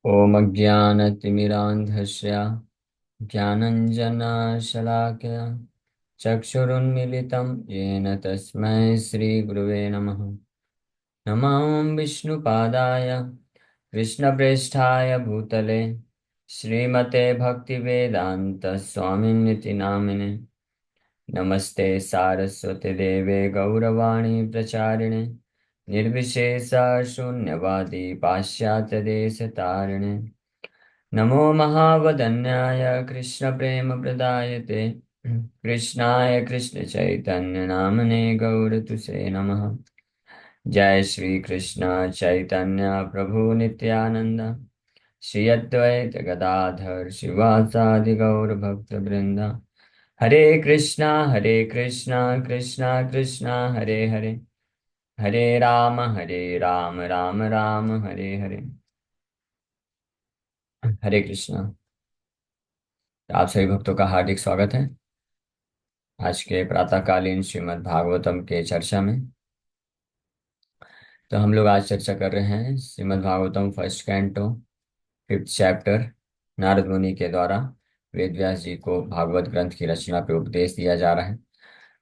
ॐ अज्ञानतिमिरान्धस्य ज्ञानञ्जनशलाकया चक्षुरुन्मीलितं येन तस्मै श्रीगुरुवे नमः। नमः विष्णुपादाय कृष्णप्रेष्ठाय भूतले श्रीमते भक्तिवेदान्तस्वामिनिति नामिने। नमस्ते सारस्वते देवे गौरवाणी प्रचारिणे निर्विशेषा शून्यवादी पाश्चात्यदेशतारिणे। नमो महावदन्याय कृष्णप्रेमप्रदायते कृष्णाय कृष्णचैतन्यनामने गौरतुसे नमः। जय श्री कृष्ण चैतन्य प्रभु नित्यानंद श्री अद्वैत गदाधर शिवासादि गौर भक्त वृंद। हरे कृष्णा कृष्णा कृष्णा हरे हरे, हरे राम राम राम हरे हरे। हरे कृष्णा। आप सभी भक्तों का हार्दिक स्वागत है आज के प्रातःकालीन श्रीमद् भागवतम के चर्चा में। तो हम लोग आज चर्चा कर रहे हैं Shrimad Bhagavatam first canto fifth chapter. Narad मुनि के द्वारा वेद व्यास जी को भागवत ग्रंथ की रचना पे उपदेश दिया जा रहा है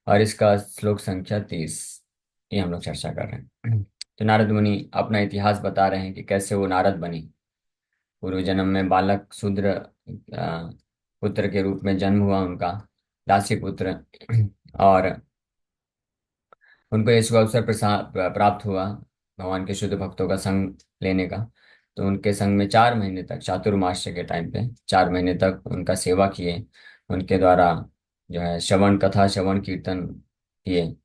और इसका श्लोक संख्या 30 ये हम लोग चर्चा कर रहे हैं। तो नारद मुनि अपना इतिहास बता रहे हैं कि कैसे वो नारद बनी। पूर्व जन्म में बालक शूद्र पुत्र के रूप में जन्म हुआ उनका, दासी पुत्र। और उनको इस अवसर प्राप्त हुआ भगवान के शुद्ध भक्तों का संग लेने का। तो उनके संग में 4 महीने तक, चातुर्मास के टाइम पे 4 महीने तक उनका सेवा किए। उनके द्वारा जो है श्रवण कथा श्रवण कीर्तन किए।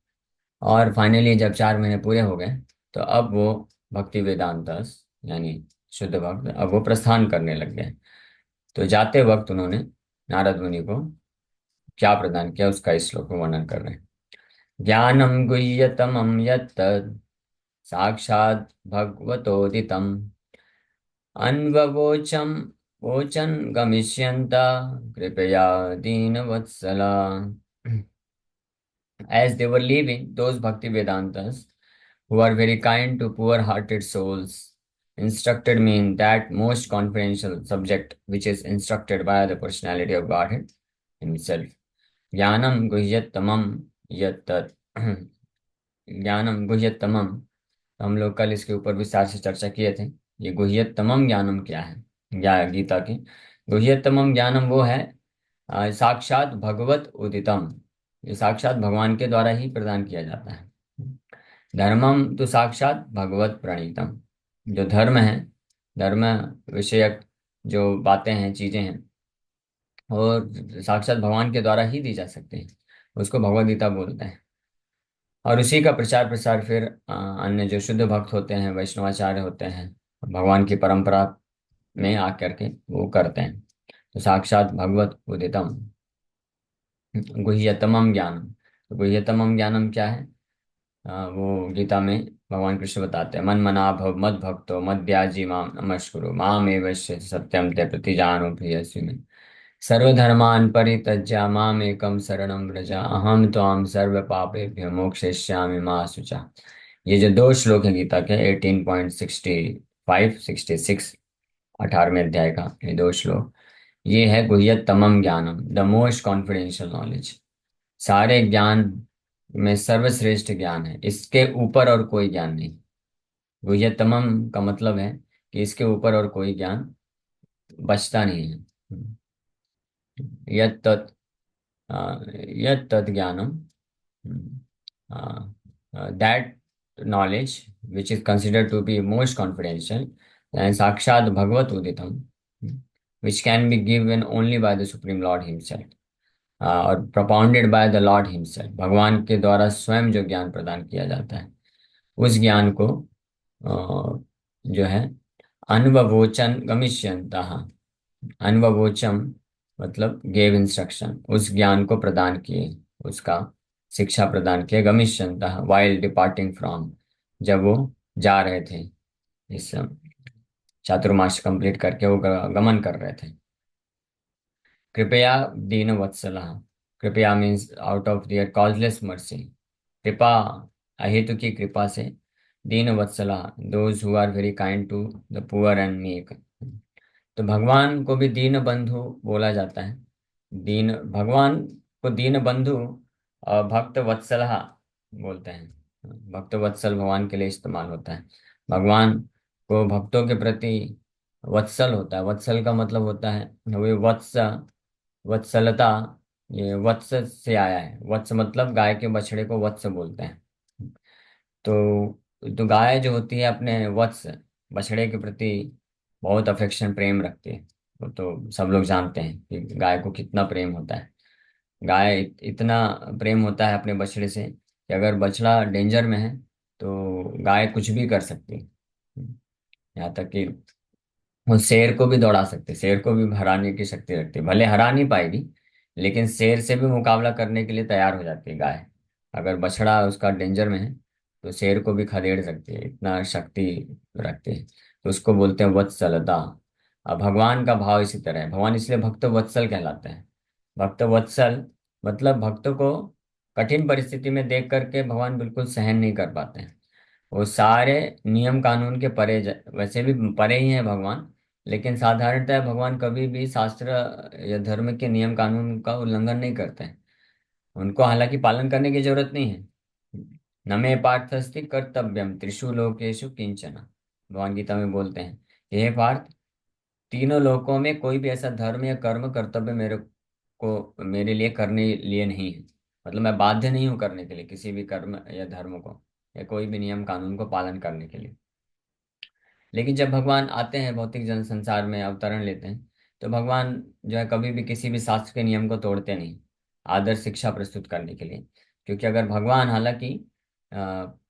और फाइनली जब 4 महीने पूरे हो गए तो अब वो भक्ति वेदांत यानी शुद्ध भक्त अब वो प्रस्थान करने लग गए। तो जाते वक्त उन्होंने नारद मुनि को क्या प्रदान किया उसका इस श्लोक में वर्णन कर रहे हैं। ज्ञानम गुह्यतमं यत् साक्षात् भगवतोदितम् अन्ववोचम वोचन गमिष्यन्ता कृपया दीनवत्सला। As they were leaving, those Bhakti Vedantas, who are very kind to poor hearted souls, instructed me in that most confidential subject which is instructed by the personality of Godhead Himself. Jnanam guhyattamam yattat ज्ञानम गुह्यतमम। तो हम लोग कल इसके ऊपर विस्तार से चर्चा किए थे। ये गुह्यतमम ज्ञानम क्या है, गीता की गुह्यतमम ज्ञानम वो है साक्षात भगवत उदितम। ये साक्षात भगवान के द्वारा ही प्रदान किया जाता है। धर्मम तो साक्षात भगवत प्रणीतम। जो धर्म है, धर्म विषयक जो बातें हैं चीजें हैं और साक्षात भगवान के द्वारा ही दी जा सकती हैं, उसको भगवद गीता बोलते हैं। और उसी का प्रचार प्रसार फिर अन्य जो शुद्ध भक्त होते हैं, वैष्णवाचार्य होते हैं, भगवान की परंपरा में आकर के वो करते हैं। तो साक्षात भगवत उदितम गुह्यतमम ज्ञानम। तो गुह्यतमम ज्ञानम क्या है? वो गीता में भगवान कृष्ण बताते हैं, मन मना भव मद भक्तो मद्याजी माम नमस्कुरु माम एवश्य सत्यम ते प्रतिजानो प्रियसी में सर्वधर्मान् परित्यज्य माम एकम शरणं व्रज अहम त्वां सर्व पापेभ्यो मोक्षयिष्यामि मा शुचा। ये जो दो श्लोक हैं गीता के 18.65 66 18वें अध्याय का ये दो श्लोक, ये है गुह्यतमम ज्ञानम, द मोस्ट कॉन्फिडेंशियल नॉलेज। सारे ज्ञान में सर्वश्रेष्ठ ज्ञान है, इसके ऊपर और कोई ज्ञान नहीं। गुह्यतमम का मतलब है कि इसके ऊपर और कोई ज्ञान बचता नहीं है। यत तत् यत तत् ज्ञानम, that knowledge which is considered to be most confidential and sakshat bhagavat uditam, which can be given only by the supreme lord himself, और propounded by the lord himself। भगवान के द्वारा स्वयं जो ज्ञान प्रदान किया जाता है उस ज्ञान को जो है अनववोचन गमिष्यन्तः। अनववोचम मतलब गेव इंस्ट्रक्शन, उस ज्ञान को प्रदान किए, उसका शिक्षा प्रदान किए। गमिष्यन्तः वाइल डिपार्टिंग फ्रॉम, जब वो जा रहे थे, इस चातुर्मास कंप्लीट करके वो गमन कर रहे थे। कृपया दीन वत्सला। कृपया means out of their causeless mercy. कृपा अहेतु की कृपा से, दीन वत्सला those who are very kind to the poor and meek. तो भगवान को भी दीन बंधु बोला जाता है। दीन भगवान को दीन बंधु और भक्त वत्सलहा बोलते हैं। भक्त वत्सल भगवान के लिए इस्तेमाल होता है। भगवान को भक्तों के प्रति वत्सल होता है। वत्सल का मतलब होता है वे वत्स, वत्सलता। ये वत्स से आया है। वत्स मतलब गाय के बछड़े को वत्स बोलते हैं। तो गाय जो होती है अपने वत्स बछड़े के प्रति बहुत अफेक्शन प्रेम रखती है। वो तो सब लोग जानते हैं कि गाय को कितना प्रेम होता है। गाय इतना प्रेम होता है अपने बछड़े से कि अगर बछड़ा डेंजर में है तो गाय कुछ भी कर सकती है। यहाँ तक कि वो शेर को भी दौड़ा सकते, शेर को भी हराने की शक्ति रखती है। भले हरा नहीं पाएगी, लेकिन शेर से भी मुकाबला करने के लिए तैयार हो जाती है गाय। अगर बछड़ा उसका डेंजर में है तो शेर को भी खदेड़ सकती है, इतना शक्ति रखती है। तो उसको बोलते हैं वत्सलता। अब भगवान का भाव इसी तरह है। भगवान इसलिए भक्त वत्सल कहलाते हैं। भक्त वत्सल मतलब भक्त को कठिन परिस्थिति में देख करके भगवान बिल्कुल सहन नहीं कर पाते हैं। वो सारे नियम कानून के परे वैसे भी परे ही हैं भगवान। लेकिन साधारणतः भगवान कभी भी शास्त्र या धर्म के नियम कानून का उल्लंघन नहीं करते हैं। उनको हालांकि पालन करने की जरूरत नहीं है। न मे पार्थस्ति कर्तव्यम त्रिषु लोकेषु किंचन, भगवान गीता में बोलते हैं कि हे पार्थ, तीनों लोकों में कोई भी ऐसा धर्म या कर्म कर्तव्य मेरे लिए करने लिए नहीं है। मतलब मैं बाध्य नहीं हूं करने के लिए किसी भी कर्म या धर्म को, या कोई भी नियम कानून को पालन करने के लिए। लेकिन जब भगवान आते हैं भौतिक जन संसार में अवतरण लेते हैं, तो भगवान जो है कभी भी किसी भी शास्त्र के नियम को तोड़ते नहीं, आदर्श शिक्षा प्रस्तुत करने के लिए। क्योंकि अगर भगवान हालांकि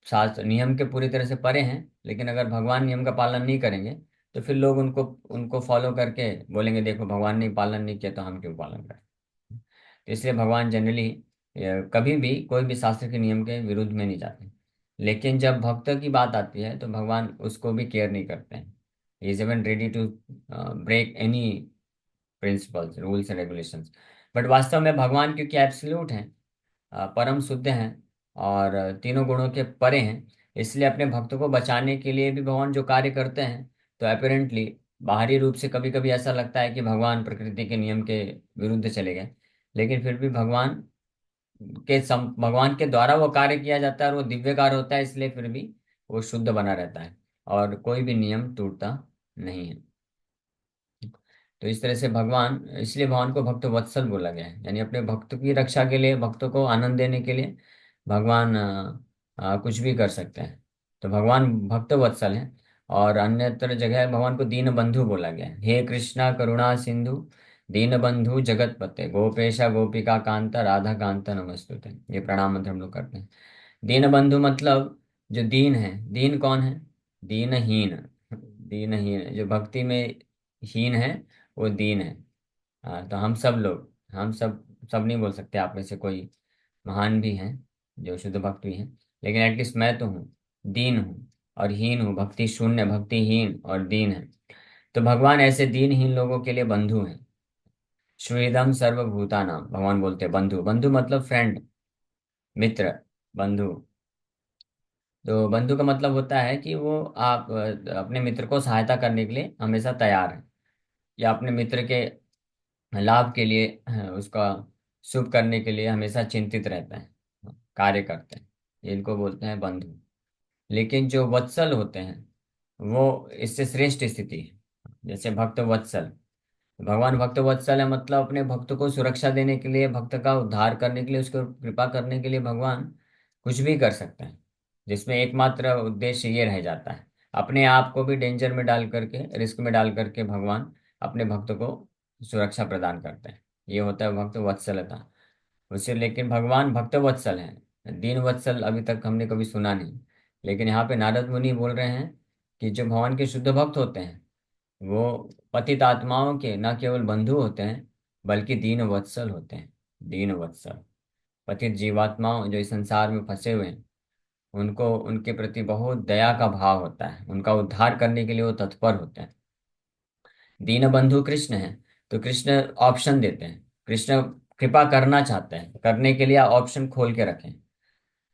शास्त्र नियम के पूरी तरह से परे हैं, लेकिन अगर भगवान नियम का पालन नहीं करेंगे तो फिर लोग उनको उनको फॉलो करके बोलेंगे देखो भगवान ने पालन नहीं किया तो हम क्यों पालन करें। तो इसलिए भगवान जनरली कभी भी कोई भी शास्त्र के नियम के विरुद्ध में नहीं जाते। लेकिन जब भक्त की बात आती है तो भगवान उसको भी केयर नहीं करते हैं। He is even ready to break any principles rules and regulations. But वास्तव में भगवान क्योंकि एब्सोल्यूट हैं, परम शुद्ध हैं और तीनों गुणों के परे हैं, इसलिए अपने भक्तों को बचाने के लिए भी भगवान जो कार्य करते हैं, तो अपेरेंटली बाहरी रूप से कभी कभी ऐसा लगता है कि भगवान प्रकृति के नियम के विरुद्ध चले गए। लेकिन फिर भी भगवान के द्वारा वो कार्य किया जाता है और वो दिव्य कार्य होता है, इसलिए फिर भी वो शुद्ध बना रहता है और कोई भी नियम टूटता नहीं है। तो इस तरह से भगवान, इसलिए भगवान को भक्त वत्सल बोला गया है। यानी अपने भक्त की रक्षा के लिए, भक्तों को आनंद देने के लिए भगवान कुछ भी कर सकते हैं। तो भगवान भक्त वत्सल हैं। और अन्यत्र जगह भगवान को दीन बंधु बोला गया है। हे कृष्णा करुणा सिंधु दीन बंधु जगतपते गोपेशा गोपिका कांता राधा कांता नमस्तुते। ये प्रणाम मंत्र हम लोग करते हैं। दीन बंधु मतलब जो दीन है। दीन कौन है? दीनहीन। दीनहीन जो भक्ति में हीन है वो दीन है। हाँ, तो हम सब लोग, हम सब नहीं बोल सकते, आप में से कोई महान भी हैं जो शुद्ध भक्त भी हैं, लेकिन एटलीस्ट मैं तो हूँ, दीन हूँ और हीन हूँ, भक्ति शून्य, भक्तिहीन और दीन है। तो भगवान ऐसे दीनहीन लोगों के लिए बंधु हैं। श्रीदम सर्वभूतानाम, भगवान बोलते हैं बंधु। बंधु मतलब फ्रेंड, मित्र, बंधु। तो बंधु का मतलब होता है कि वो आप अपने मित्र को सहायता करने के लिए हमेशा तैयार है, या अपने मित्र के लाभ के लिए, उसका शुभ करने के लिए हमेशा चिंतित रहता है, कार्य करते हैं। इनको बोलते हैं बंधु। लेकिन जो वत्सल होते हैं वो इससे श्रेष्ठ स्थिति है। जैसे भक्त वत्सल, भगवान भक्त वत्सल है, मतलब अपने भक्त को सुरक्षा देने के लिए, भक्त का उद्धार करने के लिए, उसको कृपा करने के लिए भगवान कुछ भी कर सकते हैं। जिसमें एकमात्र उद्देश्य ये रह जाता है, अपने आप को भी डेंजर में डाल करके, रिस्क में डाल करके भगवान अपने भक्त को सुरक्षा प्रदान करते हैं। ये होता है भक्त वत्सलता। उसे लेकिन भगवान भक्त वत्सल हैं। दीन वत्सल अभी तक हमने कभी सुना नहीं। लेकिन यहाँ पे नारद मुनि बोल रहे हैं कि जो भगवान के शुद्ध भक्त होते हैं वो पतित आत्माओं के न केवल बंधु होते हैं बल्कि दीन वत्सल होते हैं। दीन वत्सल, पतित जीवात्माओं जो इस संसार में फंसे हुए हैं, उनको उनके प्रति बहुत दया का भाव होता है, उनका उद्धार करने के लिए वो तत्पर होते हैं। दीन बंधु कृष्ण है, तो कृष्ण ऑप्शन देते हैं। कृष्ण कृपा करना चाहते हैं, करने के लिए ऑप्शन खोल के रखें।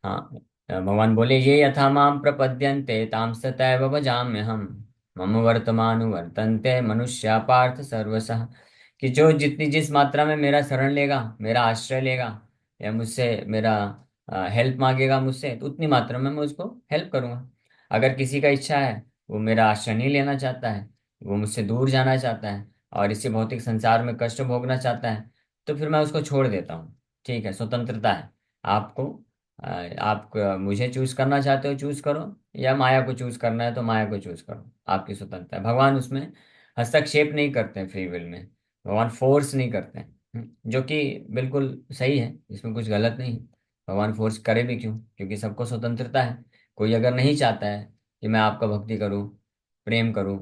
हाँ, भगवान बोले ये यथा माम प्रपद्यन्ते ताम तथैव भजाम्यहम्। मम वर्तमानु वर्तन्ते मनुष्या पार्थ सर्वशः। कि जो जितनी जिस मात्रा में मेरा शरण लेगा, मेरा आश्रय लेगा, या मुझसे मेरा हेल्प मांगेगा मुझसे, तो उतनी मात्रा में मैं उसको हेल्प करूंगा। अगर किसी का इच्छा है, वो मेरा आश्रय नहीं लेना चाहता है, वो मुझसे दूर जाना चाहता है और इसी भौतिक संसार में कष्ट भोगना चाहता है, तो फिर मैं उसको छोड़ देता हूँ। ठीक है, स्वतंत्रता है आपको। आप मुझे चूज करना चाहते हो, चूज करो, या माया को चूज करना है तो माया को चूज करो, आपकी स्वतंत्रता है। भगवान उसमें हस्तक्षेप नहीं करते हैं फ्री विल में, भगवान फोर्स नहीं करते हैं। जो कि बिल्कुल सही है, इसमें कुछ गलत नहीं है। भगवान फोर्स करे भी क्यों, क्योंकि सबको स्वतंत्रता है। कोई अगर नहीं चाहता है कि मैं आपका भक्ति करूं, प्रेम करूं,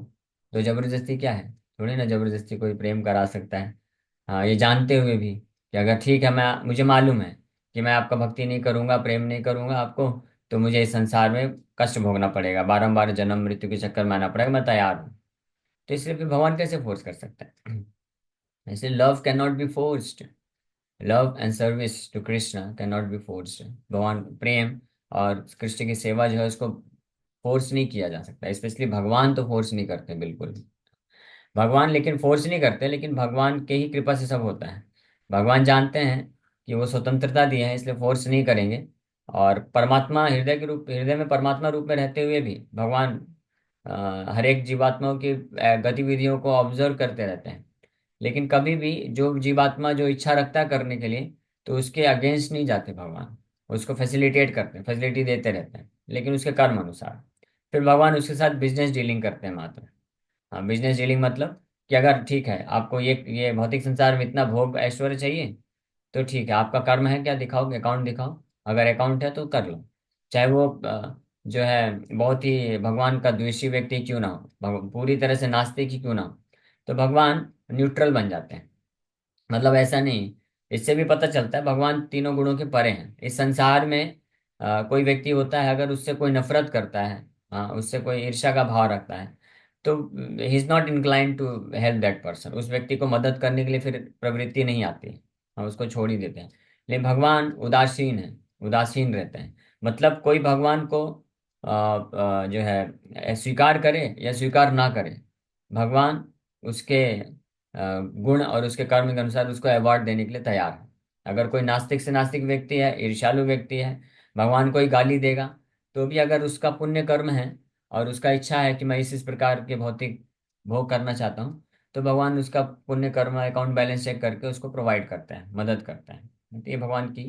तो जबरदस्ती क्या है, थोड़ी ना जबरदस्ती कोई प्रेम करा सकता है। हाँ, ये जानते हुए भी कि अगर ठीक है, मैं मुझे मालूम है कि मैं आपका भक्ति नहीं करूंगा, प्रेम नहीं करूंगा आपको, तो मुझे इस संसार में कष्ट भोगना पड़ेगा, बारंबार जन्म मृत्यु के चक्कर में आना पड़ेगा, मैं तैयार हूँ। तो इसलिए फिर भगवान कैसे फोर्स कर सकता है? इसलिए love can not be forced. Love and service to Krishna can not be forced. भगवान प्रेम और कृष्ण की सेवा जो है उसको फोर्स नहीं किया जा सकता, स्पेशली भगवान तो फोर्स नहीं करते बिल्कुल। भगवान लेकिन फोर्स नहीं करते, लेकिन भगवान के ही कृपा से सब होता है। भगवान जानते हैं कि वो स्वतंत्रता दिए हैं, इसलिए फोर्स नहीं करेंगे। और परमात्मा हृदय के रूप, हृदय में परमात्मा रूप में रहते हुए भी भगवान हर एक जीवात्माओं की गतिविधियों को ऑब्जर्व करते रहते हैं। लेकिन कभी भी जो जीवात्मा जो इच्छा रखता है करने के लिए, तो उसके अगेंस्ट नहीं जाते भगवान। उसको फैसिलिटेट करते हैं, फैसिलिटी देते रहते हैं, लेकिन उसके कर्म अनुसार। फिर भगवान उसके साथ बिजनेस डीलिंग करते हैं मात्र। हाँ, बिजनेस डीलिंग मतलब कि अगर ठीक है, आपको ये भौतिक संसार में इतना भोग ऐश्वर्य चाहिए, तो ठीक है, आपका कर्म है क्या, दिखाओगे, अकाउंट दिखाओ। अगर अकाउंट है तो कर लो। चाहे वो जो है बहुत ही भगवान का द्वेषी व्यक्ति क्यों ना हो, पूरी तरह से नास्तिक ही क्यों ना हो, तो भगवान न्यूट्रल बन जाते हैं। मतलब ऐसा नहीं, इससे भी पता चलता है भगवान तीनों गुणों के परे हैं। इस संसार में कोई व्यक्ति होता है, अगर उससे कोई नफरत करता है, उससे कोई ईर्ष्या का भाव रखता है, तो he is not inclined to help that person. उस व्यक्ति को मदद करने के लिए फिर प्रवृत्ति नहीं आती। उसको छोड़ ही देते हैं। लेकिन भगवान उदासीन है, उदासीन रहते हैं। मतलब कोई भगवान को जो है स्वीकार करे या स्वीकार ना करे, भगवान उसके गुण और उसके कर्म के अनुसार उसको अवार्ड देने के लिए तैयार है। अगर कोई नास्तिक से नास्तिक व्यक्ति है, ईर्ष्यालु व्यक्ति है, भगवान को ही गाली देगा, तो भी अगर उसका पुण्य कर्म है और उसका इच्छा है कि मैं इस प्रकार के भौतिक भोग करना चाहता हूँ, तो भगवान उसका पुण्य कर्म अकाउंट बैलेंस चेक करके उसको प्रोवाइड करते हैं, मदद करते हैं। तो ये भगवान की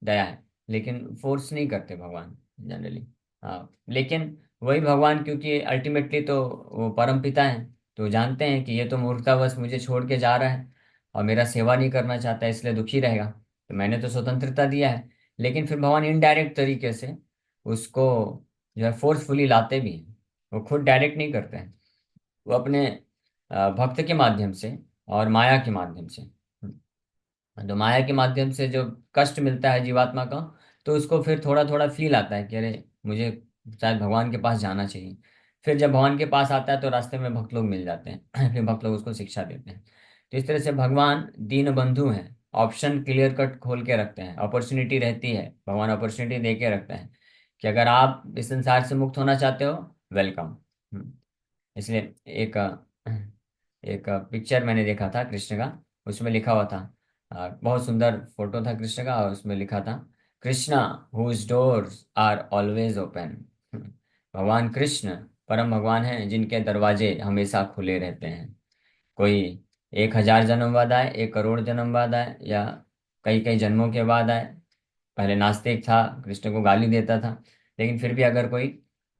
दया है। लेकिन फोर्स नहीं करते भगवान जनरली। हाँ, लेकिन वही भगवान, क्योंकि अल्टीमेटली तो वो परम पिता है, तो जानते हैं कि ये तो मूर्खतावश मुझे छोड़ के जा रहा है और मेरा सेवा नहीं करना चाहता है, इसलिए दुखी रहेगा, तो मैंने तो स्वतंत्रता दिया है। लेकिन फिर भगवान इनडायरेक्ट तरीके से उसको जो है फोर्सफुली लाते भी हैं। वो खुद डायरेक्ट नहीं करते हैं, वो अपने भक्त के माध्यम से और माया के माध्यम से। तो माया के माध्यम से जो कष्ट मिलता है जीवात्मा का, तो उसको फिर थोड़ा थोड़ा फील आता है कि अरे मुझे शायद भगवान के पास जाना चाहिए। फिर जब भगवान के पास आता है तो रास्ते में भक्त लोग मिल जाते हैं फिर भक्त लोग उसको शिक्षा देते हैं। तो इस तरह से भगवान दीन बंधु हैं। ऑप्शन क्लियर कट खोल के रखते हैं, अपॉर्चुनिटी रहती है, भगवान अपॉर्चुनिटी दे के रखते हैं कि अगर आप इस संसार से मुक्त होना चाहते हो, वेलकम। इसलिए एक पिक्चर मैंने देखा था कृष्ण का, उसमें लिखा हुआ था, बहुत सुंदर फोटो था कृष्ण का, और उसमें लिखा था, Krishna whose doors are always open. भगवान कृष्ण परम भगवान हैं जिनके दरवाजे हमेशा खुले रहते हैं। कोई 1,000 जन्म बाद आए, 1 करोड़ जन्म बाद आए, या कई कई जन्मों के बाद आए, पहले नास्तिक था, कृष्ण को गाली देता था, लेकिन फिर भी अगर कोई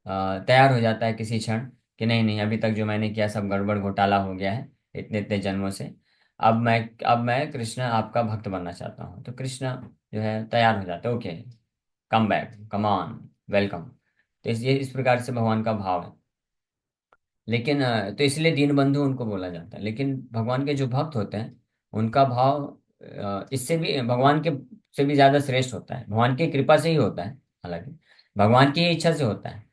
तैयार हो जाता है किसी क्षण कि नहीं नहीं, अभी तक जो मैंने किया सब गड़बड़ घोटाला हो गया है इतने इतने जन्मों से, अब मैं कृष्ण आपका भक्त बनना चाहता हूँ, तो कृष्ण जो है तैयार हो जाते, okay, come back, come on, welcome. तो ये इस प्रकार से भगवान का भाव है। लेकिन तो इसलिए दीन बंधु उनको बोला जाता है। लेकिन भगवान के जो भक्त होते हैं, उनका भाव इससे भी, भगवान के से भी ज्यादा श्रेष्ठ होता है, भगवान की कृपा से ही होता है। हालांकि भगवान की ही इच्छा से होता है।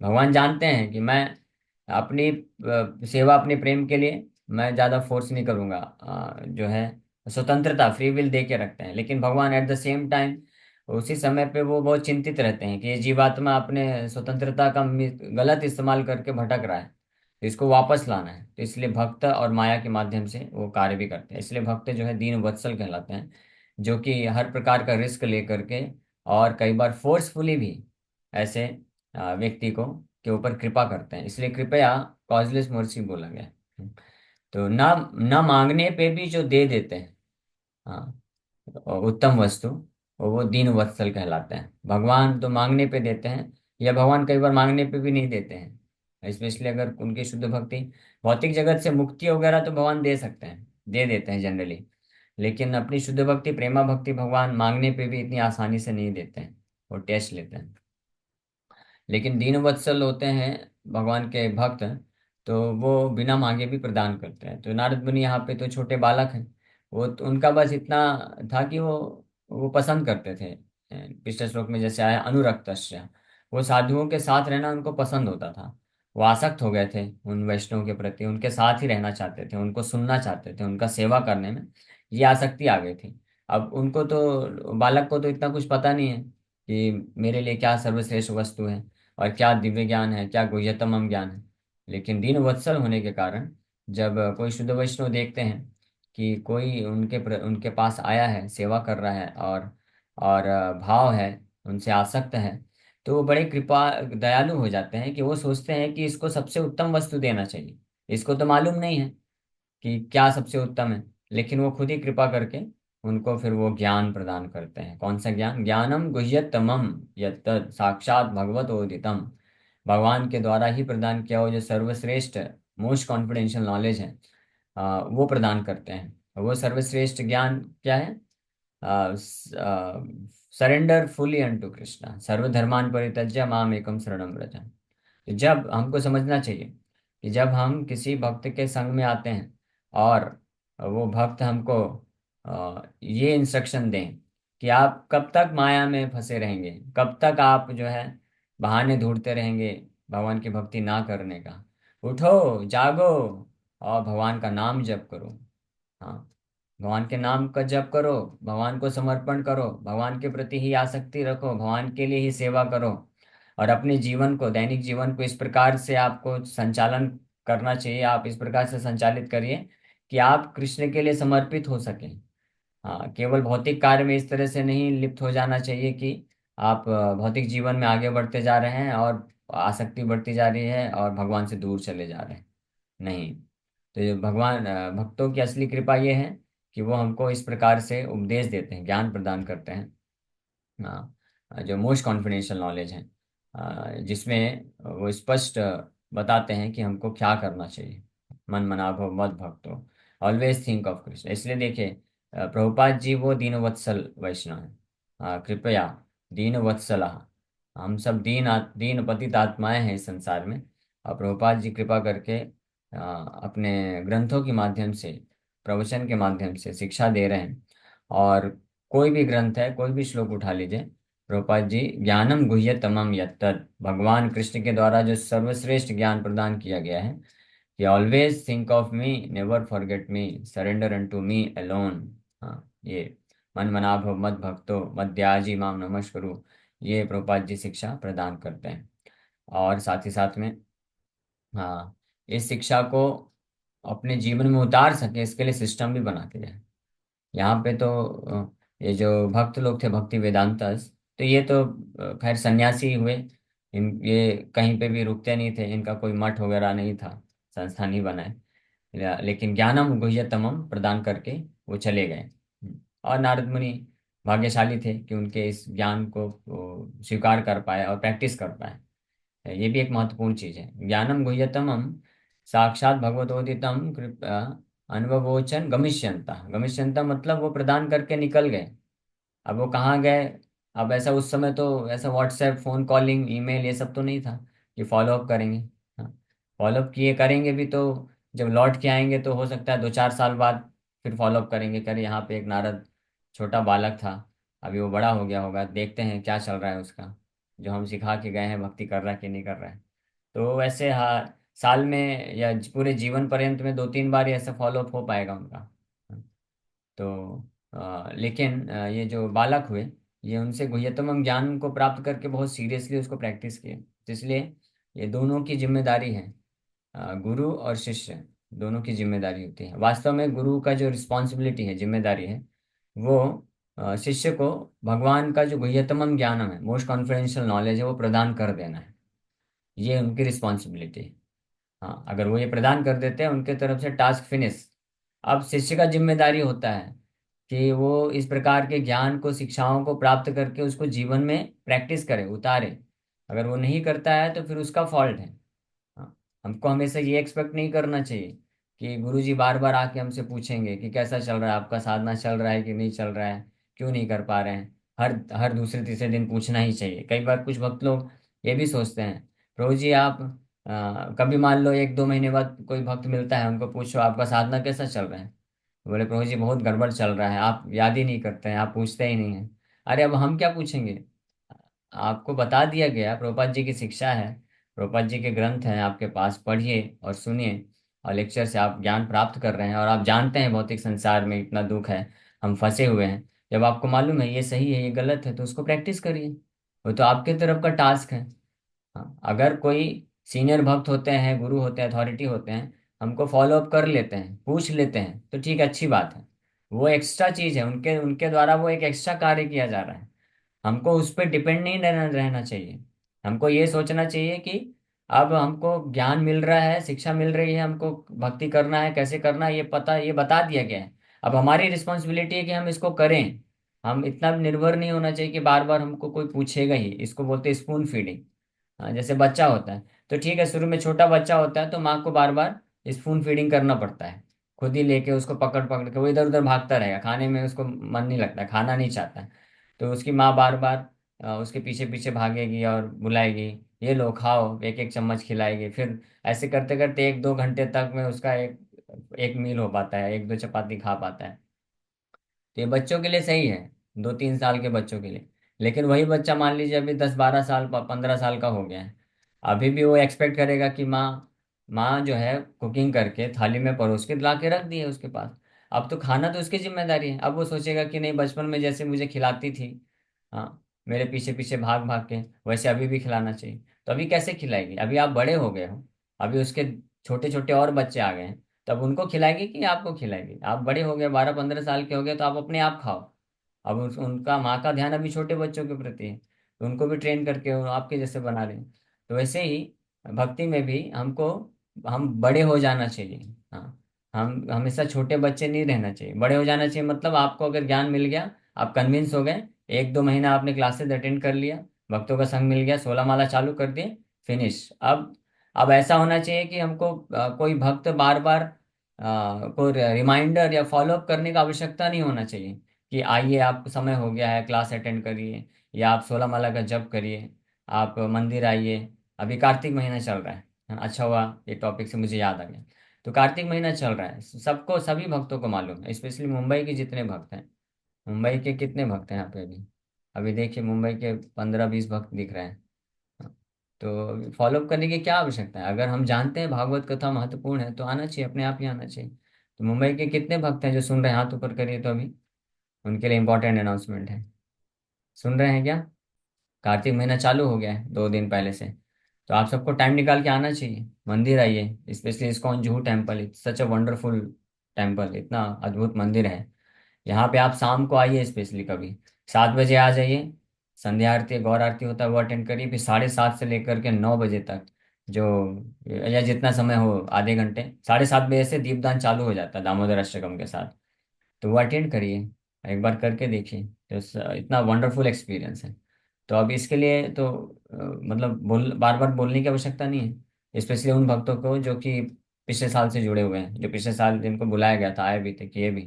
भगवान जानते हैं कि मैं अपनी सेवा, अपने प्रेम के लिए मैं ज्यादा फोर्स नहीं करूंगा, जो है स्वतंत्रता, फ्री विल दे के रखते हैं। लेकिन भगवान एट द सेम टाइम उसी समय पे वो बहुत चिंतित रहते हैं कि ये जीवात्मा अपने स्वतंत्रता का गलत इस्तेमाल करके भटक रहा है। तो इसको वापस लाना है, तो इसलिए भक्त और माया के माध्यम से वो कार्य भी करते हैं। इसलिए भक्त जो है दीन वत्सल कहलाते हैं, जो कि हर प्रकार का रिस्क लेकर के और कई बार फोर्सफुली भी ऐसे व्यक्ति को के ऊपर कृपा करते हैं। इसलिए कृपया कॉजलेस मर्सी बोला गया है। तो ना ना मांगने पे भी जो दे देते हैं, हाँ, और उत्तम वस्तु, वो दीन वत्सल कहलाते हैं। भगवान तो मांगने पे देते हैं, या भगवान कई बार मांगने पे भी नहीं देते हैं, स्पेशली अगर उनकी शुद्ध भक्ति, भौतिक जगत से मुक्ति वगैरह तो भगवान दे सकते हैं, दे देते हैं जनरली। लेकिन अपनी शुद्ध भक्ति, प्रेमा भक्ति भगवान मांगने पे भी इतनी आसानी से नहीं देते हैं, वो टेस्ट लेते हैं। लेकिन दीन वत्सल होते हैं भगवान के भक्त, तो वो बिना मांगे भी प्रदान करते हैं। तो नारद मुनि यहाँ पे तो छोटे बालक हैं, वो तो उनका बस इतना था कि वो पसंद करते थे। पिछले श्लोक में जैसे आया अनुरक्तस्य, वो साधुओं के साथ रहना उनको पसंद होता था। वो आसक्त हो गए थे उन वैष्णव के प्रति, उनके साथ ही रहना चाहते थे, उनको सुनना चाहते थे, उनका सेवा करने में ये आसक्ति आ गई थी। अब उनको तो, बालक को तो इतना कुछ पता नहीं है कि मेरे लिए क्या सर्वश्रेष्ठ वस्तु है और क्या दिव्य ज्ञान है, क्या गुह्यतमम ज्ञान है। लेकिन दीन वत्सल होने के कारण जब कोई शुद्ध वैष्णव देखते हैं कि कोई उनके पास आया है, सेवा कर रहा है और भाव है, उनसे आसक्त है, तो वो बड़े कृपा दयालु हो जाते हैं कि वो सोचते हैं कि इसको सबसे उत्तम वस्तु देना चाहिए। इसको तो मालूम नहीं है कि क्या सबसे उत्तम है, लेकिन वो खुद ही कृपा करके उनको फिर वो ज्ञान प्रदान करते हैं। कौन सा ज्ञान? ज्ञानम गुह्यतमम यत् साक्षात भगवतोदितम। भगवान के द्वारा ही प्रदान किया हुआ जो सर्वश्रेष्ठ, मोस्ट कॉन्फिडेंशियल नॉलेज है, वो प्रदान करते हैं। वो सर्वश्रेष्ठ ज्ञान क्या है? सरेंडर फुली अनटू कृष्णा, सर्वधर्मान परित्यज्य माम एकम शरणम व्रज। जब हमको समझना चाहिए कि जब हम किसी भक्त के संग में आते हैं और वो भक्त हमको ये इंस्ट्रक्शन दें कि आप कब तक माया में फंसे रहेंगे, कब तक आप जो है बहाने ढूंढते रहेंगे भगवान की भक्ति ना करने का, उठो जागो और भगवान का नाम जप करो। हाँ, भगवान के नाम का जप करो, भगवान को समर्पण करो, भगवान के प्रति ही आसक्ति रखो, भगवान के लिए ही सेवा करो। और अपने जीवन को, दैनिक जीवन को इस प्रकार से आपको संचालन करना चाहिए, आप इस प्रकार से संचालित करिए कि आप कृष्ण के लिए समर्पित हो सकें। हाँ, केवल भौतिक कार्य में इस तरह से नहीं लिप्त हो जाना चाहिए कि आप भौतिक जीवन में आगे बढ़ते जा रहे हैं और आसक्ति बढ़ती जा रही है और भगवान से दूर चले जा रहे हैं। नहीं, तो ये भगवान, भक्तों की असली कृपा ये है कि वो हमको इस प्रकार से उपदेश देते हैं, ज्ञान प्रदान करते हैं। जो मोस्ट कॉन्फिडेंशियल नॉलेज है, जिसमें वो स्पष्ट बताते हैं कि हमको क्या करना चाहिए। मन मना भव मद भक्तो, ऑलवेज थिंक ऑफ कृष्ण। इसलिए देखिए, प्रभुपाद जी वो दीनवत्सल वैष्णव है, कृपया दीन वत्सला। हम सब दीन पतित आत्माएं हैं इस संसार में, और प्रभुपाद जी कृपा करके अपने ग्रंथों के माध्यम से, प्रवचन के माध्यम से शिक्षा दे रहे हैं। और कोई भी ग्रंथ है, कोई भी श्लोक उठा लीजिए, प्रभुपाद जी ज्ञानम गुह्यतमम यत्तत्, भगवान कृष्ण के द्वारा जो सर्वश्रेष्ठ ज्ञान प्रदान किया गया है कि always think of me, never forget me, surrender unto me alone. हाँ, ये मन मना भव मद भक्तो मद्याजी माम नमस्कुरु, ये प्रभुपाद जी शिक्षा प्रदान करते हैं। और साथ ही साथ में, हाँ, इस शिक्षा को अपने जीवन में उतार सके इसके लिए सिस्टम भी बना के जाए। यहाँ पे तो ये जो भक्त लोग थे, भक्ति वेदांतस, तो ये तो खैर सन्यासी हुए। ये कहीं पे भी रुकते नहीं थे, इनका कोई मठ वगैरह नहीं था, संस्थान नहीं बनाए। लेकिन ज्ञानम गुह्यतमम प्रदान करके वो चले गए। और नारद मुनि भाग्यशाली थे कि उनके इस ज्ञान को वो स्वीकार कर पाए और प्रैक्टिस कर पाए। ये भी एक महत्वपूर्ण चीज है। ज्ञानम गुह्यतमम साक्षात भगवतोदितम कृपया अनवगोचन गमिष्यंता। गमिष्यंता मतलब वो प्रदान करके निकल गए। अब वो कहाँ गए? अब ऐसा उस समय तो ऐसा व्हाट्सएप, फोन कॉलिंग, ईमेल ये सब तो नहीं था कि फॉलो अप करेंगे। हाँ, फॉलो अप किए करेंगे भी तो जब लौट के आएंगे तो हो सकता है 2-4 साल बाद फिर फॉलो अप करेंगे, करे यहाँ पे एक नारद छोटा बालक था, अभी वो बड़ा हो गया होगा, देखते हैं क्या चल रहा है उसका, जो हम सिखा के गए हैं भक्ति कर रहा है कि नहीं कर रहा है। तो वैसे हाँ, साल में या पूरे जीवन पर्यंत में 2-3 बार ही ऐसा फॉलो अप हो पाएगा उनका। तो लेकिन ये जो बालक हुए, ये उनसे गुह्यतम ज्ञान को प्राप्त करके बहुत सीरियसली उसको प्रैक्टिस किए। तो इसलिए ये दोनों की जिम्मेदारी है गुरु और शिष्य दोनों की जिम्मेदारी होती है। वास्तव में गुरु का जो रिस्पॉन्सिबिलिटी है, जिम्मेदारी है, वो शिष्य को भगवान का जो गुह्यतमम ज्ञानम है, मोस्ट कॉन्फिडेंशियल नॉलेज है, वो प्रदान कर देना है। ये उनकी रिस्पॉन्सिबिलिटी है। हाँ, अगर वो ये प्रदान कर देते हैं, उनके तरफ से टास्क फिनिश। अब शिष्य का जिम्मेदारी होता है कि वो इस प्रकार के ज्ञान को, शिक्षाओं को प्राप्त करके उसको जीवन में प्रैक्टिस करे, उतारे। अगर वो नहीं करता है तो फिर उसका फॉल्ट है। हाँ, हमको हमेशा ये एक्सपेक्ट नहीं करना चाहिए कि गुरुजी बार बार आके हमसे पूछेंगे कि कैसा चल रहा है, आपका साधना चल रहा है कि नहीं चल रहा है, क्यों नहीं कर पा रहे हैं। हर हर दूसरे तीसरे दिन पूछना ही चाहिए। कई बार कुछ भक्त लोग ये भी सोचते हैं, प्रभु जी आप कभी मान लो 1-2 महीने बाद कोई भक्त मिलता है, उनको पूछो आपका साधना कैसा चल रहा है। बोले प्रभु जी बहुत गड़बड़ चल रहा है, आप याद ही नहीं करते हैं, आप पूछते ही नहीं हैं। अरे अब हम क्या पूछेंगे। आपको बता दिया गया, प्रभुपाद जी की शिक्षा है, प्रभुपाद जी के ग्रंथ हैं आपके पास, पढ़िए और सुनिए। और लेक्चर से आप ज्ञान प्राप्त कर रहे हैं, और आप जानते हैं भौतिक संसार में इतना दुख है, हम फंसे हुए हैं। जब आपको मालूम है ये सही है ये गलत है, तो उसको प्रैक्टिस करिए। वो तो आपके तरफ का टास्क है। हाँ, अगर कोई सीनियर भक्त होते हैं, गुरु होते हैं, अथॉरिटी होते हैं, हमको फॉलो अप कर लेते हैं, पूछ लेते हैं, तो ठीक है, अच्छी बात है। वो एक्स्ट्रा चीज है, उनके उनके द्वारा वो एक एक्स्ट्रा कार्य किया जा रहा है। हमको उस पर डिपेंड नहीं रहना चाहिए। हमको ये सोचना चाहिए कि अब हमको ज्ञान मिल रहा है, शिक्षा मिल रही है, हमको भक्ति करना है, कैसे करना है, ये बता दिया गया है। अब हमारी रिस्पॉन्सिबिलिटी है कि हम इसको करें। हम इतना निर्भर नहीं होना चाहिए कि बार बार हमको कोई पूछेगा ही। इसको बोलते हैं स्पून फीडिंग। हाँ, जैसे बच्चा होता है तो ठीक है, शुरू में छोटा बच्चा होता है तो माँ को बार बार स्पून फीडिंग करना पड़ता है। खुद ही लेके उसको पकड़ पकड़ के वो इधर उधर भागता रहेगा, खाने में उसको मन नहीं लगता, खाना नहीं चाहता है। तो उसकी माँ बार बार उसके पीछे पीछे भागेगी और बुलाएगी, ये लो खाओ, एक एक चम्मच खिलाएगी। फिर ऐसे करते करते 1-2 घंटे तक में उसका एक एक मील हो पाता है, 1-2 चपाती खा पाता है। तो ये बच्चों के लिए सही है, 2-3 साल के बच्चों के लिए। लेकिन वही बच्चा मान लीजिए अभी 10-12 साल 15 साल का हो गया है, अभी भी वो एक्सपेक्ट करेगा कि माँ माँ जो है कुकिंग करके थाली में परोस के ला के रख दी है उसके पास। अब तो खाना तो उसकी जिम्मेदारी है। अब वो सोचेगा कि नहीं, बचपन में जैसे मुझे खिलाती थी, हाँ, मेरे पीछे पीछे भाग भाग के, वैसे अभी भी खिलाना चाहिए। तो अभी कैसे खिलाएगी, अभी आप बड़े हो गए हो, अभी उसके छोटे छोटे और बच्चे आ गए हैं, तब उनको खिलाएगी कि आपको खिलाएगी। आप बड़े हो गए, 12-15 साल के हो गए, तो आप अपने आप खाओ। अब उनका माँ का ध्यान अभी छोटे बच्चों के प्रति है, तो उनको भी ट्रेन करके वो आपके जैसे बना रहे हैं। तो वैसे ही भक्ति में भी हमको, हम बड़े हो जाना चाहिए। हाँ, हम हमेशा छोटे बच्चे नहीं रहना चाहिए, बड़े हो जाना चाहिए। मतलब आपको अगर ज्ञान मिल गया, आप कन्विंस हो गए, 1-2 महीना आपने क्लासेस अटेंड कर लिया, भक्तों का संग मिल गया, 16 माला चालू कर दिए, फिनिश। अब ऐसा होना चाहिए कि हमको कोई भक्त बार बार कोई रिमाइंडर या फॉलो अप करने का आवश्यकता नहीं होना चाहिए कि आइए आप समय हो गया है, क्लास अटेंड करिए, या आप 16 माला का जप करिए, आप मंदिर आइए। अभी कार्तिक महीना चल रहा है। अच्छा हुआ ये टॉपिक से मुझे याद आ गया। तो कार्तिक महीना चल रहा है, सबको, सभी भक्तों को मालूम है, स्पेशली मुंबई के जितने भक्त हैं। मुंबई के कितने भक्त हैं यहाँ पे अभी? अभी देखिए, मुंबई के 15-20 भक्त दिख रहे हैं। तो फॉलो अप करने की क्या आवश्यकता है? अगर हम जानते हैं भागवत कथा महत्वपूर्ण है, तो आना चाहिए, अपने आप ही आना चाहिए। तो मुंबई के कितने भक्त हैं जो सुन रहे हैं? हाथ ऊपर करिए तो अभी उनके लिए इंपॉर्टेंट अनाउंसमेंट है। सुन रहे हैं क्या? कार्तिक महीना चालू हो गया है 2 दिन पहले से। तो आप सबको टाइम निकाल के आना चाहिए, मंदिर आइए, specially ISKCON Juhu temple, it's such a wonderful temple, इतना अद्भुत मंदिर है। यहाँ पे आप शाम को आइए, स्पेशली कभी 7 बजे आ जाइए। संध्या आरती गौर आरती होता है वो अटेंड करिए, फिर 7:30 से लेकर के 9 बजे तक, जो या जितना समय हो, आधे घंटे, 7:30 बजे से दीपदान चालू हो जाता है दामोदर अष्टकम के साथ। तो वो अटेंड करिए, एक बार करके देखिए। तो इतना वंडरफुल एक्सपीरियंस है। तो अब इसके लिए तो मतलब बोल बार बार बोलने की आवश्यकता नहीं है, स्पेशली उन भक्तों को जो कि पिछले साल से जुड़े हुए हैं, जो पिछले साल जिनको बुलाया गया था, आए भी थे, किए भी।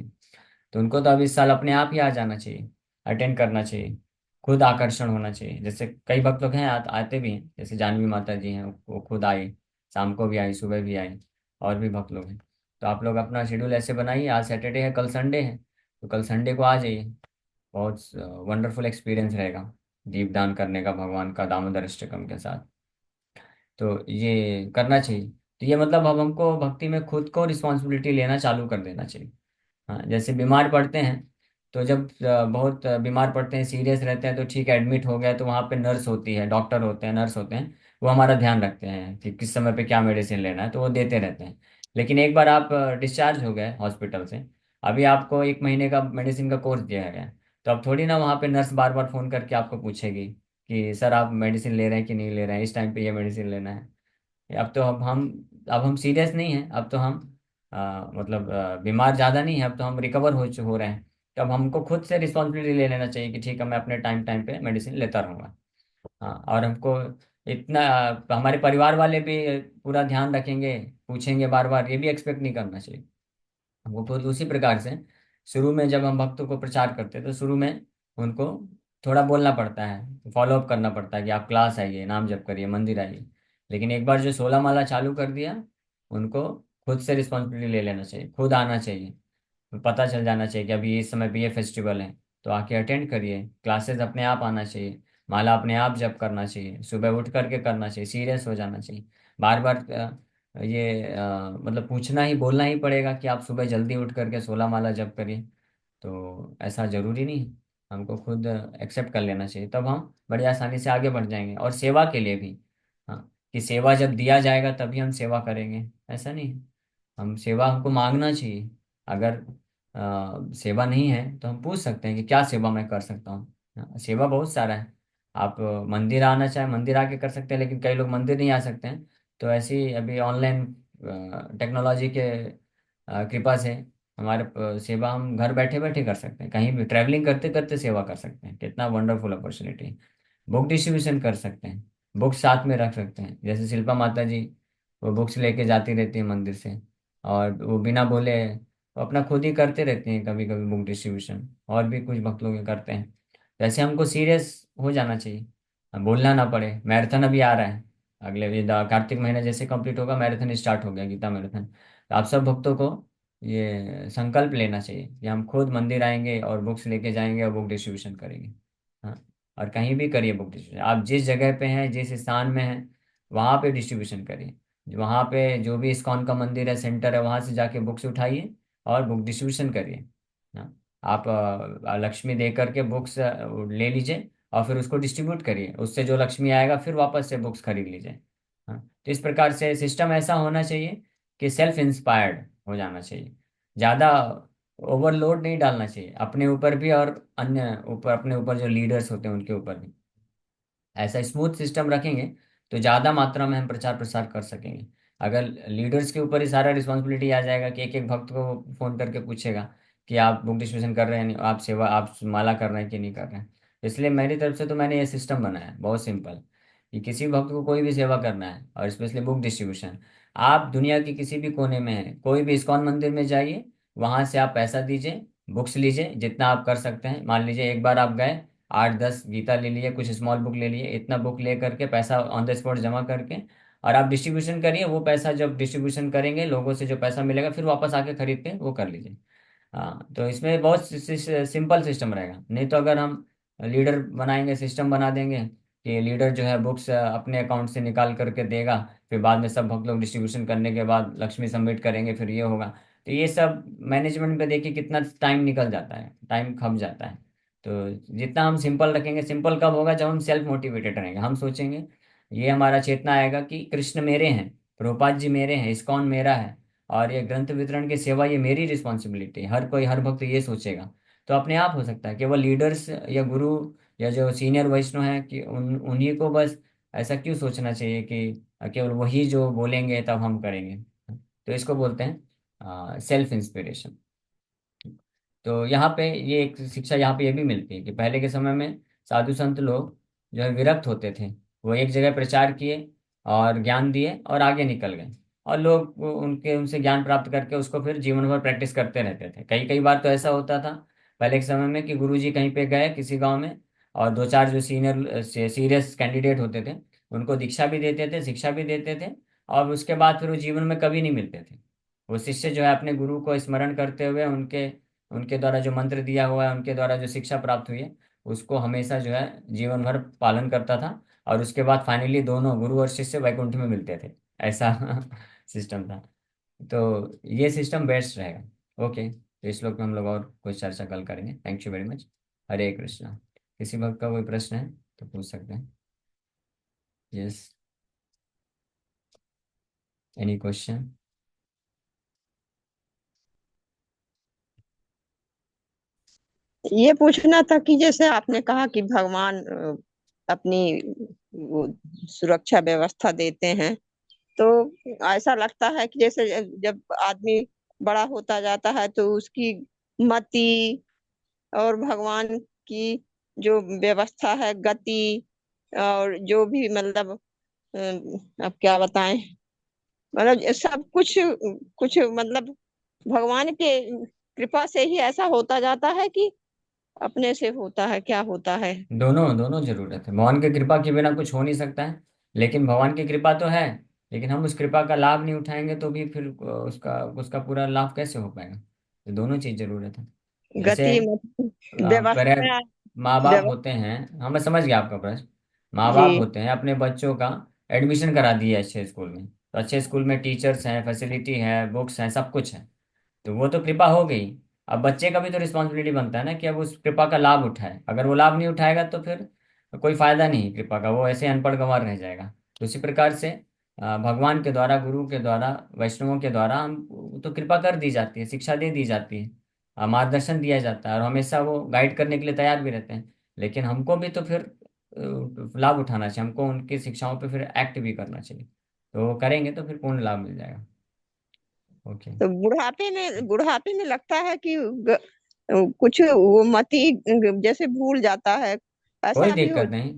तो उनको तो अब इस साल अपने आप ही आ जाना चाहिए, अटेंड करना चाहिए, खुद आकर्षण होना चाहिए। जैसे कई भक्त लोग हैं, आते भी हैं, जैसे जानवी माता जी हैं, वो खुद आई, शाम को भी आई, सुबह भी आई, और भी भक्त लोग हैं। तो आप लोग अपना शेड्यूल ऐसे बनाइए, आज सैटरडे है, कल संडे है, तो कल संडे को आ जाइए। बहुत वंडरफुल एक्सपीरियंस रहेगा दीपदान करने का भगवान का दामोदर अष्टकम के साथ। तो ये करना चाहिए। तो ये मतलब अब हमको भक्ति में खुद को रिस्पॉन्सिबिलिटी लेना चालू कर देना चाहिए। हाँ, जैसे बीमार पड़ते हैं, तो जब बहुत बीमार पड़ते हैं, सीरियस रहते हैं, तो ठीक है, एडमिट हो गया तो वहाँ पे नर्स होती है, डॉक्टर होते हैं, नर्स होते हैं, वो हमारा ध्यान रखते हैं कि किस समय पे क्या मेडिसिन लेना है, तो वो देते रहते हैं। लेकिन एक बार आप डिस्चार्ज हो गए हॉस्पिटल से, अभी आपको 1 महीने का मेडिसिन का कोर्स दिया गया है, तो अब थोड़ी ना वहाँ पे नर्स बार बार फोन करके आपको पूछेगी कि सर आप मेडिसिन ले रहे हैं कि नहीं ले रहे हैं, इस टाइम पे ये मेडिसिन लेना है। अब तो अब हम सीरियस नहीं हैं, अब तो हम मतलब बीमार ज़्यादा नहीं है, अब तो हम रिकवर हो रहे हैं। तो अब हमको खुद से रिस्पॉन्सिबिलिटी ले लेना चाहिए कि ठीक है मैं अपने टाइम टाइम पे मेडिसिन लेता रहूँगा। हाँ, और हमको इतना हमारे परिवार वाले भी पूरा ध्यान रखेंगे, पूछेंगे बार बार, ये भी एक्सपेक्ट नहीं करना चाहिए। वो खुद उसी प्रकार से शुरू में जब हम भक्तों को प्रचार करते हैं तो शुरू में उनको थोड़ा बोलना पड़ता है, फॉलो अप करना पड़ता है कि आप क्लास आइए, नाम जप करिए, मंदिर आइए। लेकिन एक बार जो 16 माला चालू कर दिया, उनको खुद से रिस्पॉन्सिबिलिटी ले लेना चाहिए, खुद आना चाहिए। पता चल जाना चाहिए कि अभी इस समय पे ये फेस्टिवल है, तो आके अटेंड करिए, क्लासेस अपने आप आना चाहिए, माला अपने आप जप करना चाहिए, सुबह उठ करके करना चाहिए, सीरियस हो जाना चाहिए। बार बार मतलब पूछना ही, बोलना ही पड़ेगा कि आप सुबह जल्दी उठ करके 16 माला जप करिए, तो ऐसा जरूरी नहीं है। हमको खुद एक्सेप्ट कर लेना चाहिए, तब हम बड़ी आसानी से आगे बढ़ जाएंगे। और सेवा के लिए भी, हाँ, कि सेवा जब दिया जाएगा तभी हम सेवा करेंगे, ऐसा नहीं है। हम सेवा हमको मांगना चाहिए। अगर सेवा नहीं है तो हम पूछ सकते हैं कि क्या सेवा मैं कर सकता हूँ। हाँ, सेवा बहुत सारा है। आप मंदिर आना चाहे मंदिर आके कर सकते हैं, लेकिन कई लोग मंदिर नहीं आ सकते हैं, तो ऐसे ही अभी ऑनलाइन टेक्नोलॉजी के कृपा से हमारे सेवा हम घर बैठे बैठे कर सकते हैं, कहीं भी ट्रैवलिंग करते करते सेवा कर सकते हैं। कितना वंडरफुल अपॉर्चुनिटी है। बुक डिस्ट्रीब्यूशन कर सकते हैं, बुक्स साथ में रख सकते हैं, जैसे शिल्पा माता जी, वो बुक्स लेके जाती रहती है मंदिर से, और वो बिना बोले वो अपना खुद ही करते रहती हैं कभी कभी बुक डिस्ट्रीब्यूशन, और भी कुछ भक्त लोग करते हैं। वैसे हमको सीरियस हो जाना चाहिए, बोलना ना पड़े। मैराथन अभी आ रहा है, अगले ये कार्तिक महीना जैसे कंप्लीट होगा, मैराथन स्टार्ट हो गया, गीता मैराथन। तो आप सब भक्तों को ये संकल्प लेना चाहिए कि हम खुद मंदिर आएंगे और बुक्स लेके जाएंगे और बुक डिस्ट्रीब्यूशन करेंगे। हाँ, और कहीं भी करिए बुक डिस्ट्रीब्यूशन, आप जिस जगह पे हैं, जिस स्थान में हैं, वहाँ पे डिस्ट्रीब्यूशन करिए। वहाँ पे जो भी इस्कॉन का मंदिर है, सेंटर है, वहाँ से जाके बुक्स उठाइए और बुक डिस्ट्रीब्यूशन करिए। हाँ, आप लक्ष्मी दे करके बुक्स ले लीजिए और फिर उसको डिस्ट्रीब्यूट करिए, उससे जो लक्ष्मी आएगा फिर वापस से बुक्स खरीद लीजिए। हाँ, तो इस प्रकार से सिस्टम ऐसा होना चाहिए कि सेल्फ इंस्पायर्ड हो जाना चाहिए। ज़्यादा ओवरलोड नहीं डालना चाहिए अपने ऊपर भी और अन्य ऊपर, अपने ऊपर जो लीडर्स होते हैं उनके ऊपर भी। ऐसा स्मूथ सिस्टम रखेंगे तो ज़्यादा मात्रा में हम प्रचार प्रसार कर सकेंगे। अगर लीडर्स के ऊपर ही सारा रिस्पॉन्सिबिलिटी आ जाएगा कि एक एक भक्त को फोन करके पूछेगा कि आप बुक डिस्ट्रीब्यूशन कर रहे हैं, नहीं आप सेवा, आप माला कर रहे हैं कि नहीं कर रहे हैं। इसलिए मेरी तरफ से तो मैंने ये सिस्टम बनाया है, बहुत सिंपल, कि किसी भक्त को कोई भी सेवा करना है और स्पेशली बुक डिस्ट्रीब्यूशन, आप दुनिया के किसी भी कोने में हैं, कोई भी इस्कॉन मंदिर में जाइए, वहां से आप पैसा दीजिए, बुक्स लीजिए जितना आप कर सकते हैं। मान लीजिए एक बार आप गए, 8-10 गीता ले लिए, कुछ स्मॉल बुक ले लिए, इतना बुक ले करके पैसा ऑन द स्पॉट जमा करके, और आप डिस्ट्रीब्यूशन करिए। वो पैसा जब डिस्ट्रीब्यूशन करेंगे, लोगों से जो पैसा मिलेगा फिर वापस आके खरीद के वो कर लीजिए। हाँ, तो इसमें बहुत सिंपल सिस्टम रहेगा। नहीं तो अगर हम लीडर बनाएंगे, सिस्टम बना देंगे कि लीडर जो है बुक्स अपने अकाउंट से निकाल करके देगा, फिर बाद में सब भक्त लोग डिस्ट्रीब्यूशन करने के बाद लक्ष्मी सबमिट करेंगे, फिर ये होगा, तो ये सब मैनेजमेंट पे देखिए कितना टाइम निकल जाता है, टाइम खप जाता है। तो जितना हम सिंपल रखेंगे, सिंपल कब होगा जब हम सेल्फ मोटिवेटेड रहेंगे, हम सोचेंगे, ये हमारा चेतना आएगा कि कृष्ण मेरे हैं, प्रभुपाद जी मेरे हैं, इस्कॉन मेरा है, और ये ग्रंथ वितरण की सेवा ये मेरी रिस्पॉन्सिबिलिटी है। हर कोई, हर भक्त ये सोचेगा, तो अपने आप हो सकता है। केवल लीडर्स या गुरु या जो सीनियर वैष्णव हैं कि उन्हीं को बस ऐसा क्यों सोचना चाहिए कि केवल वही जो बोलेंगे तब हम करेंगे। तो इसको बोलते हैं सेल्फ इंस्पिरेशन। तो यहाँ पे ये एक शिक्षा यहाँ पे ये भी मिलती है कि पहले के समय में साधु संत लोग जो है विरक्त होते थे, वो एक जगह प्रचार किए और ज्ञान दिए और आगे निकल गए, और लोग उनके उनसे ज्ञान प्राप्त करके उसको फिर जीवन भर प्रैक्टिस करते रहते थे। कई कई बार तो ऐसा होता था पहले के समय में कि गुरुजी कहीं पे गए किसी गांव में, और दो चार जो सीनियर सीरियस कैंडिडेट होते थे उनको दीक्षा भी देते थे, शिक्षा भी देते थे, और उसके बाद फिर वो जीवन में कभी नहीं मिलते थे। वो शिष्य जो है अपने गुरु को स्मरण करते हुए, उनके उनके द्वारा जो मंत्र दिया हुआ है, उनके द्वारा जो शिक्षा प्राप्त हुई है, उसको हमेशा जो है जीवन भर पालन करता था, और उसके बाद फाइनली दोनों गुरु और शिष्य वैकुंठ में मिलते थे, ऐसा सिस्टम था। तो ये सिस्टम बेस्ट रहेगा। ओके, तो इस श्लोक में हम लोग और कुछ चर्चा कल करेंगे। Thank you very much. Hare Krishna. किसी भक्त का कोई प्रश्न है तो पूछ सकते हैं। यस। Any question? ये पूछना था कि जैसे आपने कहा कि भगवान अपनी वो सुरक्षा व्यवस्था देते हैं, तो ऐसा लगता है कि जैसे जब आदमी बड़ा होता जाता है तो उसकी मति और भगवान की जो व्यवस्था है, गति और जो भी मतलब अब क्या बताएं, मतलब ये सब कुछ कुछ मतलब भगवान के कृपा से ही ऐसा होता जाता है कि अपने से होता है, क्या होता है। दोनों दोनों जरूरत है। भगवान की कृपा के बिना कुछ हो नहीं सकता है, लेकिन भगवान की कृपा तो है, लेकिन हम उस कृपा का लाभ नहीं उठाएंगे तो भी फिर उसका उसका पूरा लाभ कैसे हो पाएगा? तो दोनों चीज जरूरत है। जैसे गति मत पेरे व्यवस्था। माँ बाप व्यवस्था। होते हैं। हाँ, मैं समझ गया आपका प्रश्न। माँ जी। बाप होते हैं, अपने बच्चों का एडमिशन करा दिया अच्छे स्कूल में, तो अच्छे स्कूल में टीचर्स हैं, फैसिलिटी है, बुक्स हैं, सब कुछ है, तो वो तो कृपा हो गई। अब बच्चे का भी तो रिस्पॉन्सिबिलिटी बनता है ना कि अब उस कृपा का लाभ उठाए। अगर वो लाभ नहीं उठाएगा तो फिर कोई फायदा नहीं कृपा का, वो ऐसे अनपढ़ गंवार रह जाएगा। तो उसी प्रकार से भगवान के द्वारा, गुरु के द्वारा, वैष्णवों के द्वारा हम तो कृपा कर दी जाती है, शिक्षा दे दी जाती है, मार्गदर्शन दिया जाता है, और हमेशा वो गाइड करने के लिए तैयार भी रहते हैं। लेकिन हमको भी तो फिर लाभ उठाना चाहिए, हमको उनकी शिक्षाओं पे फिर एक्ट भी करना चाहिए। तो वो करेंगे तो फिर पूर्ण लाभ मिल जाएगा। ओके। तो बुढ़ापे में लगता है कि कुछ वो मति जैसे भूल जाता है, कोई ऐसा भी हो। दिक्कत नहीं,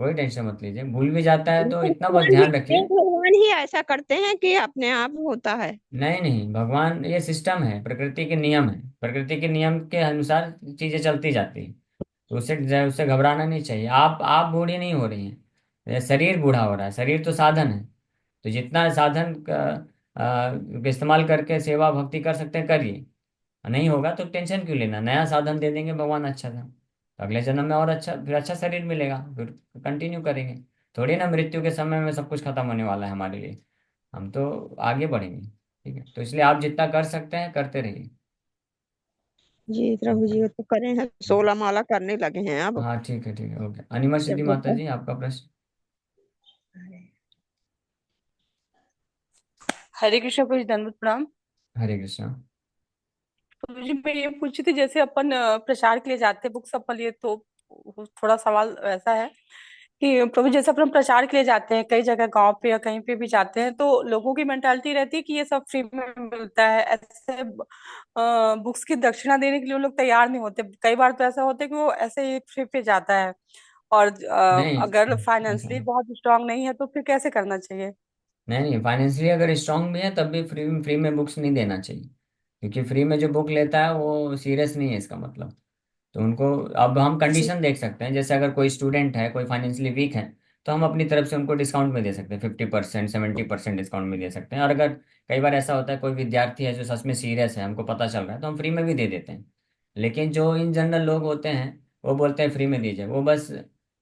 कोई टेंशन मत लीजिए, भूल भी जाता है तो इतना बस भगवान ही ध्यान रखिए। भगवान ही ऐसा करते हैं कि अपने आप होता है। नहीं नहीं, भगवान ये सिस्टम है, प्रकृति के नियम है, प्रकृति के नियम के अनुसार चीजें चलती जाती है। तो उससे उससे घबराना नहीं चाहिए। आप बूढ़ी नहीं हो रही हैं, ये शरीर बूढ़ा हो रहा है, शरीर तो साधन है। तो जितना साधन का इस्तेमाल करके सेवा भक्ति कर सकते हैं करिए। नहीं होगा तो टेंशन क्यों लेना, नया साधन दे देंगे भगवान अच्छा था, तो अगले जन्म में और अच्छा, फिर अच्छा शरीर मिलेगा, फिर कंटिन्यू करेंगे। थोड़ी ना मृत्यु के समय में सब कुछ खत्म होने वाला है हमारे लिए, हम तो आगे बढ़ेंगे। ठीक है, तो इसलिए आप जितना कर सकते हैं करते रहिए। जी प्रभु ओके। जी, वो तो करे हैं, 16 माला करने लगे हैं अब। हाँ ठीक है, ओके। अनिमा सिद्धि जब माता होता जी, आपका प्रश्न। है। हरे कृष्ण प्रभु जी, दंडवत प्रणाम। हरे कृष्णा। प्रभु जी, मैं ये पूछी थी, जैसे अपन प्रचार के लिए जाते हैं बुक्स अपन लिए, तो थोड़ा सवाल ऐसा है कि प्रभु, जैसे अपन प्रचार के लिए जाते हैं कई जगह, गांव पे या कहीं पे भी जाते हैं, तो लोगों की मेंटालिटी रहती है कि ये सब फ्री में मिलता है। ऐसे बुक्स की दक्षिणा देने के लिए वो लोग तैयार नहीं होते। कई बार तो ऐसा होता है कि वो ऐसे ही फ्री पे जाता है, और नहीं अगर ऐसा फाइनेंशियली बहुत स्ट्रांग नहीं है तो फिर कैसे करना चाहिए? नहीं, फाइनेंशियली अगर स्ट्रांग भी है तब भी फ्री फ्री में बुक्स नहीं देना चाहिए, क्योंकि फ्री में जो बुक लेता है वो सीरियस नहीं है इसका मतलब। तो उनको अब हम जी। कंडीशन देख सकते हैं, जैसे अगर कोई स्टूडेंट है, कोई फाइनेंशियली वीक है, तो हम अपनी तरफ से उनको डिस्काउंट में दे सकते हैं, 50%, 70% डिस्काउंट में दे सकते हैं। और अगर कई बार ऐसा होता है कोई विद्यार्थी है जो सच में सीरियस है, हमको पता चल रहा है, तो हम फ्री में भी दे देते हैं। लेकिन जो इन जनरल लोग होते हैं, वो बोलते हैं फ्री में दीजिए, वो बस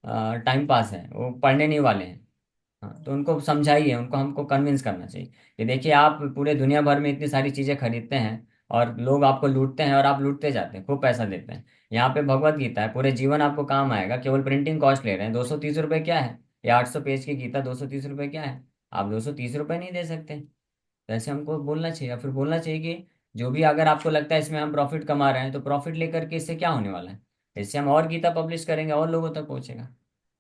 टाइम पास है, वो पढ़ने नहीं वाले हैं। हाँ, तो उनको समझाइए, उनको हमको कन्विंस करना चाहिए कि देखिए आप पूरे दुनिया भर में इतनी सारी चीजें खरीदते हैं और लोग आपको लूटते हैं, और आप लूटते जाते हैं, खूब पैसा देते हैं। यहाँ पे भगवत गीता है, पूरे जीवन आपको काम आएगा, केवल प्रिंटिंग कॉस्ट ले रहे हैं। 230 रुपये क्या है? या 800 पेज की गीता, 230 रुपये क्या है? आप 230 रुपये नहीं दे सकते। तो ऐसे हमको बोलना चाहिए, या फिर बोलना चाहिए कि जो भी अगर आपको लगता है इसमें हम प्रॉफिट कमा रहे हैं, तो प्रॉफिट लेकर के इससे क्या होने वाला है? इससे हम और गीता पब्लिश करेंगे और लोगों तक पहुंचेगा।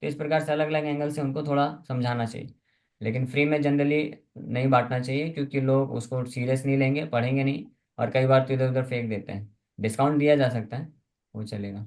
तो इस प्रकार से अलग अलग एंगल से उनको थोड़ा समझाना चाहिए। लेकिन फ्री में जनरली नहीं बांटना चाहिए, क्योंकि लोग उसको सीरियस नहीं लेंगे, पढ़ेंगे नहीं, और कई बार तो इधर उधर फेंक देते हैं। डिस्काउंट दिया जा सकता है, वो चलेगा।